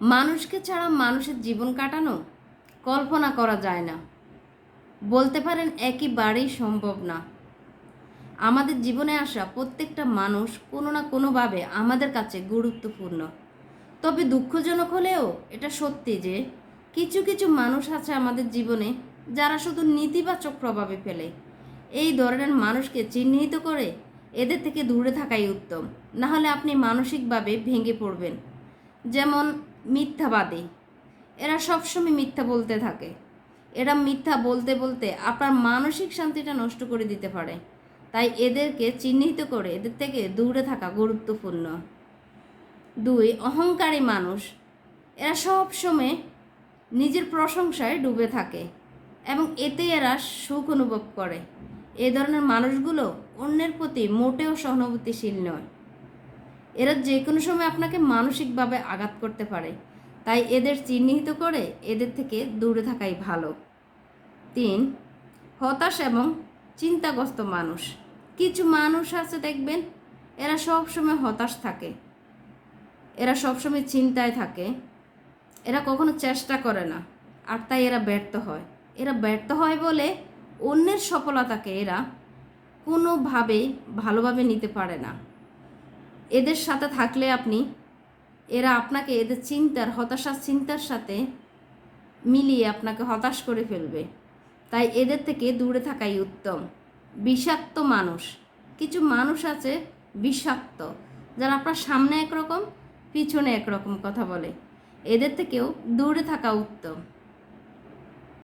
মানুষকে ছাড়া মানুষের জীবন কাটানো কল্পনা করা যায় না, বলতে পারেন একেবারেই সম্ভব না। আমাদের জীবনে আসা প্রত্যেকটা মানুষ কোনো না কোনোভাবে আমাদের কাছে গুরুত্বপূর্ণ। তবে দুঃখজনক হলেও এটা সত্যি যে কিছু কিছু মানুষ আছে আমাদের জীবনে যারা শুধু নেতিবাচক প্রভাবে ফেলে। এই ধরনের মানুষকে চিহ্নিত করে এদের থেকে দূরে থাকাই উত্তম, না হলে আপনি মানসিকভাবে ভেঙে পড়বেন। যেমন মিথ্যাবাদী, এরা সবসময় মিথ্যা বলতে থাকে। এরা মিথ্যা বলতে বলতে আপনার মানসিক শান্তিটা নষ্ট করে দিতে পারে। তাই এদেরকে চিহ্নিত করে এদের থেকে দূরে থাকা গুরুত্বপূর্ণ। 2, অহংকারী মানুষ, এরা সব সময় নিজের প্রশংসায় ডুবে থাকে এবং এতে এরা সুখ অনুভব করে। এ ধরনের মানুষগুলো অন্যের প্রতি মোটেও সহানুভূতিশীল নয়। এরা যে কোনো সময় আপনাকে মানসিকভাবে আঘাত করতে পারে, তাই এদের চিহ্নিত করে এদের থেকে দূরে থাকাই ভালো। 3, হতাশ এবং চিন্তাগ্রস্ত মানুষ, কিছু মানুষ আছে দেখবেন এরা সব সময় হতাশ থাকে, এরা সবসময় চিন্তায় থাকে, এরা কখনো চেষ্টা করে না, আর তাই এরা ব্যর্থ হয়। এরা ব্যর্থ হয় বলে অন্যের সফলতাকে এরা কোনোভাবেই ভালোভাবে নিতে পারে না। এদের সাথে থাকলে এরা আপনাকে এদের হতাশার চিন্তার সাথে মিলিয়ে আপনাকে হতাশ করে ফেলবে। তাই এদের থেকে দূরে থাকাই উত্তম। বিষাক্ত মানুষ, কিছু মানুষ আছে বিষাক্ত, যারা আপনার সামনে একরকম পিছনে একরকম কথা বলে। এদের থেকেও দূরে থাকা উত্তম।